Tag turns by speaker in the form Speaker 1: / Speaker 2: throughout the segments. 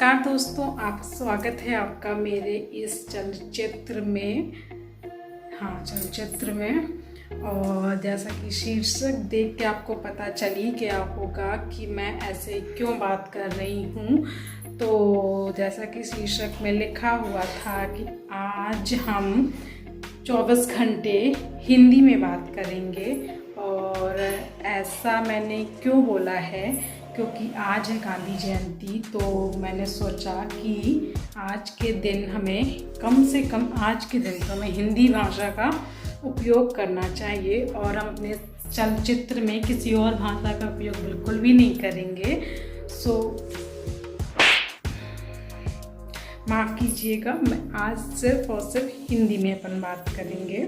Speaker 1: नमस्कार दोस्तों, आप स्वागत है आपका मेरे इस चलचित्र में। और जैसा कि शीर्षक देख के आपको पता चल ही गया होगा कि मैं ऐसे क्यों बात कर रही हूँ। तो जैसा कि शीर्षक में लिखा हुआ था कि आज हम 24 घंटे हिंदी में बात करेंगे। और ऐसा मैंने क्यों बोला है, क्योंकि आज है गांधी जयंती। तो मैंने सोचा कि आज के दिन हमें कम से कम हमें हिंदी भाषा का उपयोग करना चाहिए और हम अपने चलचित्र में किसी और भाषा का उपयोग बिल्कुल भी नहीं करेंगे। माफ़ कीजिएगा, मैं आज सिर्फ और सिर्फ हिंदी में अपन बात करेंगे।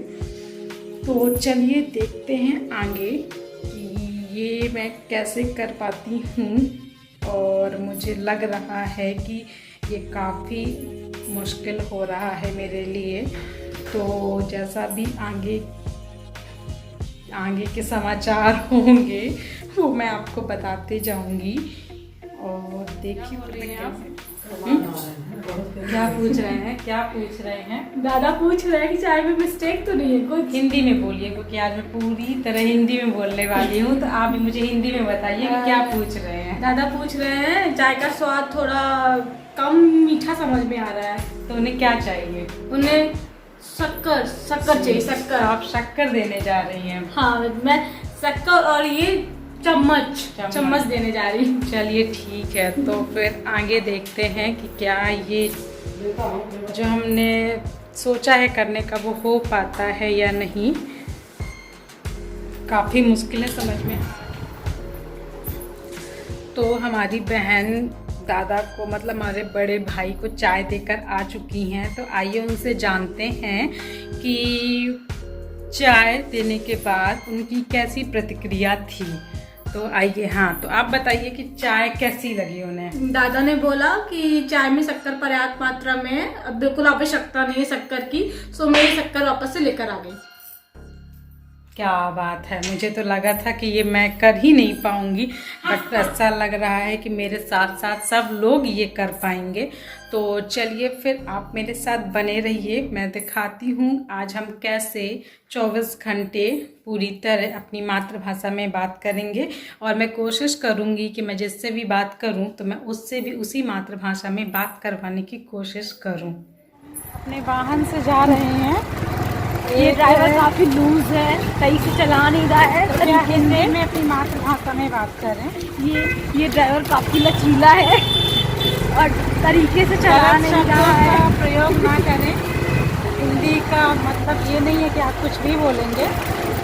Speaker 1: तो चलिए देखते हैं आगे ये मैं कैसे कर पाती हूँ। और मुझे लग रहा है कि ये काफ़ी मुश्किल हो रहा है मेरे लिए। तो जैसा भी आगे के समाचार होंगे वो मैं आपको बताते जाऊंगी। और देखिए आप क्या पूछ रहे हैं।
Speaker 2: दादा पूछ रहे हैं कि चाय में मिस्टेक तो नहीं है कुछ।
Speaker 1: हिंदी में बोलिए, क्योंकि आज मैं पूरी तरह हिंदी में बोलने वाली हूँ। तो आप भी मुझे हिंदी में बताइए कि क्या पूछ रहे हैं।
Speaker 2: दादा पूछ रहे हैं चाय का स्वाद थोड़ा कम मीठा समझ में आ रहा है,
Speaker 1: तो उन्हें क्या चाहिए?
Speaker 2: उन्हें शक्कर चाहिए। शक्कर,
Speaker 1: आप शक्कर देने जा रही हैं?
Speaker 2: हाँ, मैं शक्कर और ये चम्मच देने जा रही हूँ।
Speaker 1: चलिए ठीक है, तो फिर आगे देखते हैं कि क्या ये जो हमने सोचा है करने का वो हो पाता है या नहीं। काफ़ी मुश्किलें समझ में। तो हमारी बहन दादा को, मतलब हमारे बड़े भाई को चाय देकर आ चुकी हैं। तो आइए उनसे जानते हैं कि चाय देने के बाद उनकी कैसी प्रतिक्रिया थी। तो आइए, हाँ, तो आप बताइए कि चाय कैसी लगी उन्हें।
Speaker 2: दादा ने बोला कि चाय में शक्कर पर्याप्त मात्रा में है, अब बिल्कुल आवश्यकता नहीं है शक्कर की, सो मेरी शक्कर वापस से लेकर आ गई।
Speaker 1: क्या बात है, मुझे तो लगा था कि ये मैं कर ही नहीं पाऊंगी, बट ऐसा लग रहा है कि मेरे साथ साथ सब लोग ये कर पाएंगे। तो चलिए फिर आप मेरे साथ बने रहिए, मैं दिखाती हूँ आज हम कैसे 24 घंटे पूरी तरह अपनी मातृभाषा में बात करेंगे। और मैं कोशिश करूँगी कि मैं जिससे भी बात करूँ तो मैं उससे भी उसी मातृभाषा में बात करवाने की कोशिश करूँ। अपने वाहन से जा रहे हैं।
Speaker 2: ये ड्राइवर काफी लूज है, सही से चला नहीं रहा है।
Speaker 1: तो क्या हिंदी में अपनी मातृभाषा में बात करें?
Speaker 2: ये ड्राइवर काफी लचीला है और तरीके से चला नहीं रहा है।
Speaker 1: प्रयोग ना करें। हिंदी का मतलब ये नहीं है कि आप कुछ भी बोलेंगे।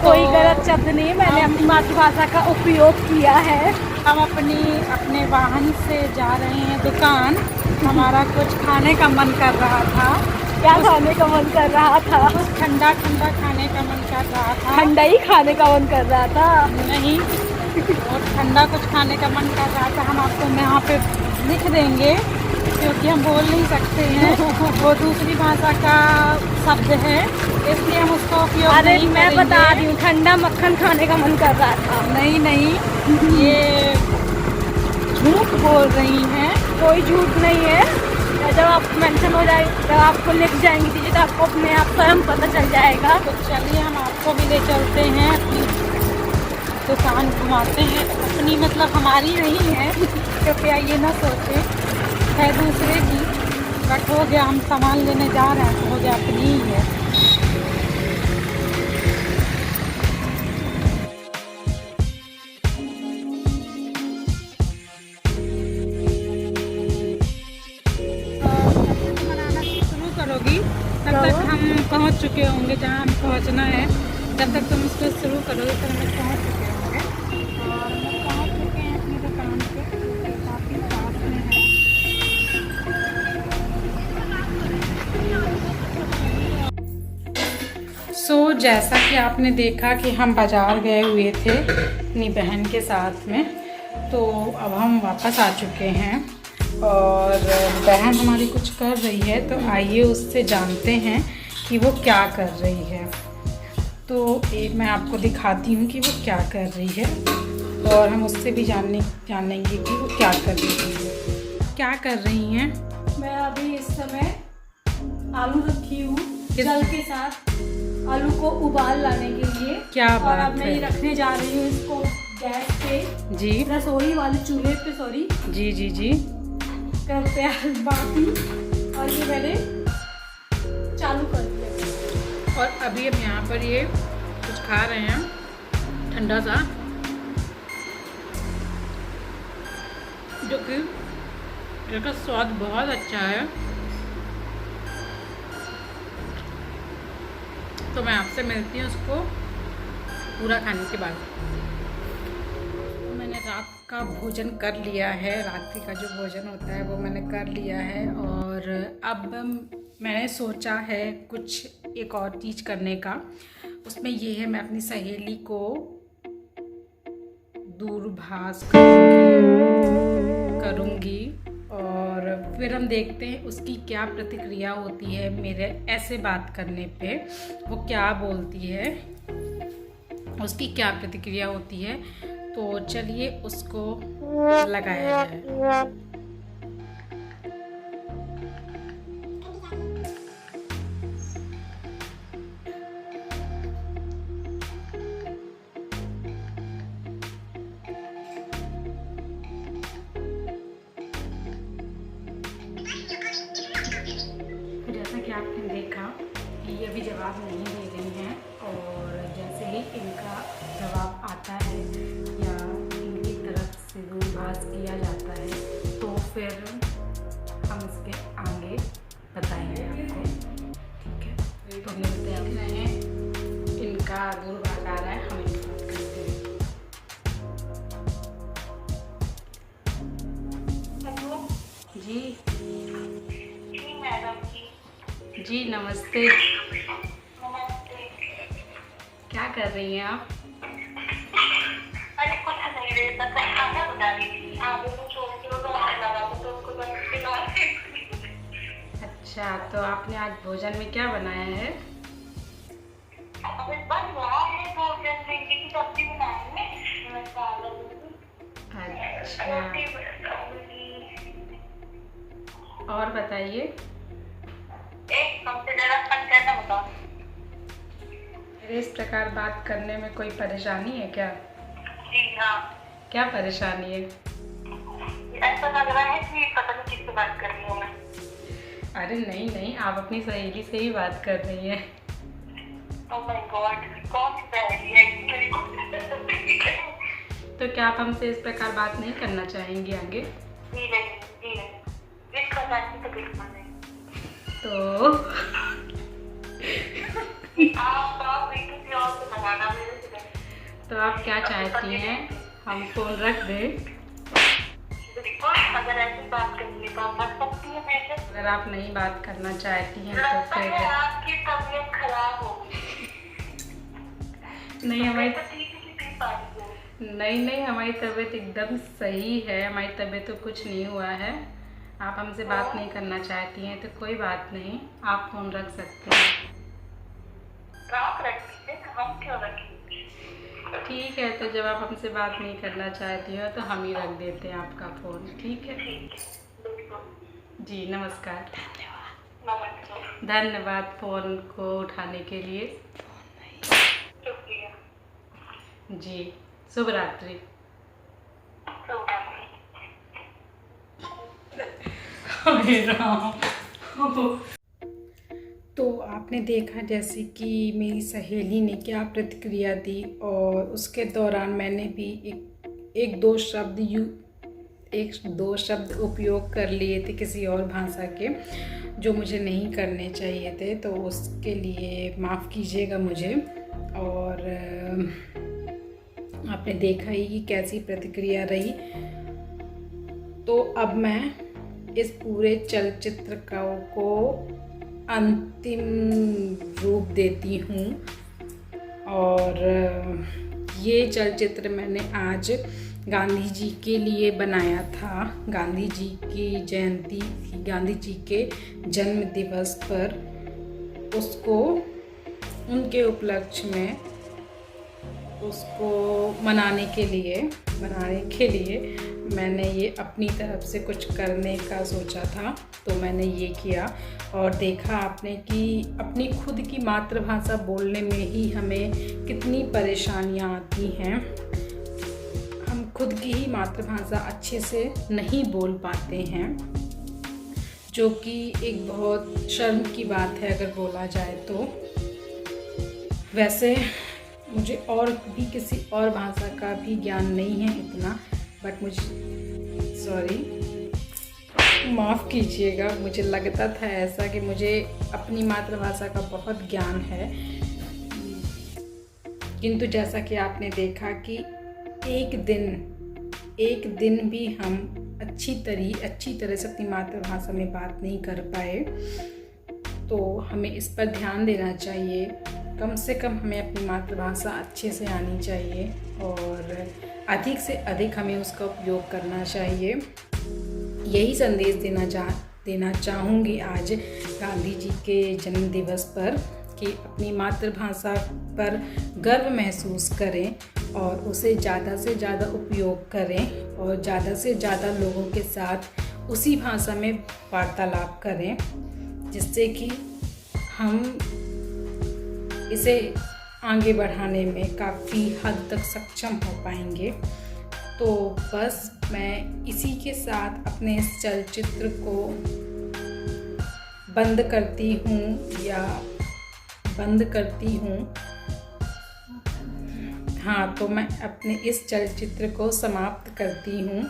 Speaker 2: कोई गलत शब्द नहीं है, मैंने अपनी मातृभाषा का उपयोग किया है।
Speaker 1: हम अपने वाहन से जा रहे हैं दुकान। हमारा कुछ खाने का मन कर रहा था।
Speaker 2: क्या खाने का मन कर रहा था?
Speaker 1: कुछ ठंडा खाने का मन कर रहा था।
Speaker 2: ठंडा ही खाने का मन कर रहा था?
Speaker 1: नहीं, और ठंडा कुछ खाने का मन कर रहा था। हम आपको यहाँ पे लिख देंगे, क्योंकि हम बोल नहीं सकते हैं। वो दूसरी भाषा का शब्द है, इसलिए हम उसका उपयोग नहीं करेंगे।
Speaker 2: मैं बता रही हूँ, ठंडा मक्खन खाने का मन कर रहा था।
Speaker 1: नहीं, ये झूठ बोल रही हैं।
Speaker 2: कोई झूठ नहीं है। जब आप मेंशन हो जाए, जब आपको लिख जाएंगी चीजें, तो आपको अपने आप स्वयं पता चल जाएगा।
Speaker 1: तो चलिए हम आपको भी ले चलते हैं, अपनी दुकान घुमाते हैं। अपनी मतलब हमारी नहीं है, कृपया ये ना सोचें, है दूसरे की। बट हो गया, हम सामान लेने जा रहे हैं तो हो गया अपनी ही है। तब तक हम पहुंच चुके होंगे जहां हमें पहुंचना है। जब तक तुम उसको शुरू करोगे तो हम पहुंच चुके होंगे। और हम पहुंच चुके हैं अपनी दुकान पे, जो काफ़ी पास में है। जैसा कि आपने देखा कि हम बाज़ार गए हुए थे अपनी बहन के साथ में, तो अब हम वापस आ चुके हैं और बहन हमारी कुछ कर रही है। तो आइए उससे जानते हैं कि वो क्या कर रही है। तो मैं आपको दिखाती हूँ कि वो क्या कर रही है और हम उससे भी जानेंगे कि वो क्या कर रही है। क्या कर रही हैं?
Speaker 2: मैं अभी इस समय आलू रखी हूँ जल के साथ, आलू को उबाल लाने के लिए।
Speaker 1: क्या
Speaker 2: और
Speaker 1: बात
Speaker 2: अब मैं
Speaker 1: है।
Speaker 2: ये रखने जा रही हूँ इसको गैस पे,
Speaker 1: जी
Speaker 2: रसोई वाले चूल्हे पे, सॉरी
Speaker 1: जी जी जी।
Speaker 2: कृपया बाकी। और ये मैंने चालू कर दिया।
Speaker 1: और अभी हम यहाँ पर ये कुछ खा रहे हैं ठंडा सा, जो कि जिसका स्वाद बहुत अच्छा है। तो मैं आपसे मिलती हूँ उसको पूरा खाने के बाद। मैंने रात का भोजन कर लिया है, रात्रि का जो भोजन होता है वो मैंने कर लिया है। और अब मैंने सोचा है कुछ एक और चीज़ करने का। उसमें ये है, मैं अपनी सहेली को दूरभाष करूँगी और फिर हम देखते हैं उसकी क्या प्रतिक्रिया होती है मेरे ऐसे बात करने पे। वो क्या बोलती है, उसकी क्या प्रतिक्रिया होती है। तो चलिए उसको लगाया जाए। जैसा कि आपने देखा कि ये अभी जवाब नहीं दे रही हैं, और जैसे ही इनका जवाब आता है या इनकी तरफ से दूरभाष किया जाता है तो फिर हम इसके आगे बताएंगे आपको। ठीक है, तो मिलते हैं। इनका दूरभाष आ रहा है, हम इनकी बात करते हैं। जी जी नमस्ते। क्या कर रही हैं आप?
Speaker 3: अरे कुछ नहीं रे, बस खाना बना रही थी। आलू को छोड़ के वो लगा तो उसको बस खिला।
Speaker 1: अच्छा, तो आपने आज भोजन में क्या बनाया है?
Speaker 3: अबे बस रहा है भोजन में की सब्जी बनाई है।
Speaker 1: अच्छा, और बताइए।
Speaker 3: एक हमसे जरा फन करना बताओ।
Speaker 1: मेरे इस प्रकार बात करने में कोई परेशानी है क्या?
Speaker 3: जी हाँ।
Speaker 1: क्या परेशानी है?
Speaker 3: ऐसा लग रहा है कि पता नहीं किससे बात कर रही हूँ मैं।
Speaker 1: अरे नहीं नहीं, आप अपनी सहेली से ही बात कर रही हैं।
Speaker 3: ओह माय गॉड, कौन सी सहेली है मेरी?
Speaker 1: तो क्या आप हमसे इस प्रकार बात नहीं करना चाहेंगी आगे?
Speaker 3: जी नहीं। जिसका जानती तो बिल्कुल नहीं।
Speaker 1: तो
Speaker 3: आप किसी और से बनाना मेरे से।
Speaker 1: तो आप क्या चाहती हैं, हम फोन रख दें?
Speaker 3: बिल्कुल, अगर ऐसी बात करेंगे तो आप रख सकती है मेरे से।
Speaker 1: अगर आप नहीं बात करना चाहती हैं तो
Speaker 3: लगता है
Speaker 1: फिर
Speaker 3: आपकी तबीयत खराब होगी।
Speaker 1: नहीं, हमारी
Speaker 3: तो ठीक है कि पी पानी हो।
Speaker 1: नहीं, हमारी तबीयत एकदम सही है। हमारी तबीयत तो कुछ नहीं हुआ है। आप हमसे बात नहीं करना चाहती हैं तो कोई बात नहीं, आप फ़ोन रख सकते हैं।
Speaker 3: आप रख दीजिए, हम क्यों रखेंगे?
Speaker 1: ठीक है, तो जब आप हमसे बात नहीं करना चाहती हो तो हम ही रख देते हैं आपका फ़ोन। ठीक है?
Speaker 3: ठीक है, बिल्कुल।
Speaker 1: जी नमस्कार।
Speaker 3: नमस्ते।
Speaker 1: धन्यवाद फ़ोन को उठाने के लिए।
Speaker 3: शुक्रिया।
Speaker 1: जी, शुभ रात्रि। तो आपने देखा जैसे कि मेरी सहेली ने क्या प्रतिक्रिया दी, और उसके दौरान मैंने भी एक दो शब्द उपयोग कर लिए थे किसी और भाषा के, जो मुझे नहीं करने चाहिए थे। तो उसके लिए माफ़ कीजिएगा मुझे। और आपने देखा ही कि कैसी प्रतिक्रिया रही। तो अब मैं इस पूरे चलचित्र को अंतिम रूप देती हूँ। और ये चलचित्र मैंने आज गांधी जी के लिए बनाया था। गांधी जी की जयंती थी, गांधी जी के जन्म दिवस पर उसको, उनके उपलक्ष्य में उसको मनाने के लिए मैंने ये अपनी तरफ से कुछ करने का सोचा था, तो मैंने ये किया और देखा आपने कि अपनी खुद की मातृभाषा बोलने में ही हमें कितनी परेशानियाँ आती हैं। हम खुद की ही मातृभाषा अच्छे से नहीं बोल पाते हैं, जो कि एक बहुत शर्म की बात है अगर बोला जाए तो। वैसे मुझे और भी किसी और भाषा का भी ज्ञान नहीं है इतना, बट माफ़ कीजिएगा, मुझे लगता था ऐसा कि मुझे अपनी मातृभाषा का बहुत ज्ञान है, किंतु जैसा कि आपने देखा कि एक दिन भी हम अच्छी तरह से अपनी मातृभाषा में बात नहीं कर पाए, तो हमें इस पर ध्यान देना चाहिए। कम से कम हमें अपनी मातृभाषा अच्छे से आनी चाहिए और अधिक से अधिक हमें उसका उपयोग करना चाहिए। यही संदेश देना चाहूँगी आज गांधी जी के जन्म दिवस पर, कि अपनी मातृभाषा पर गर्व महसूस करें और उसे ज़्यादा से ज़्यादा उपयोग करें और ज़्यादा से ज़्यादा लोगों के साथ उसी भाषा में वार्तालाप करें, जिससे कि हम इसे आगे बढ़ाने में काफ़ी हद तक सक्षम हो पाएंगे। तो बस मैं इसी के साथ अपने इस चलचित्र को बंद करती हूँ। हाँ, तो मैं अपने इस चलचित्र को समाप्त करती हूँ।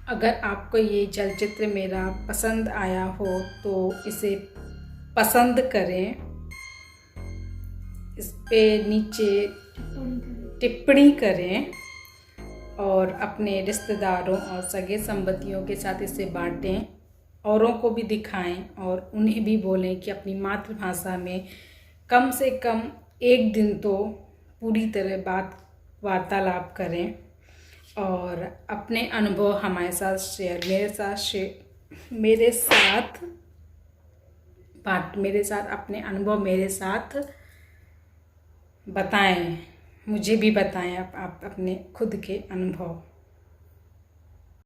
Speaker 1: अगर आपको ये चलचित्र मेरा पसंद आया हो तो इसे पसंद करें, इस पे नीचे टिप्पणी करें और अपने रिश्तेदारों और सगे संबंधियों के साथ इसे बांटें, औरों को भी दिखाएं और उन्हें भी बोलें कि अपनी मातृभाषा में कम से कम एक दिन तो पूरी तरह वार्तालाप करें और अपने अनुभव हमारे साथ अपने अनुभव मेरे साथ बताएं। मुझे भी बताएं आप अपने खुद के अनुभव।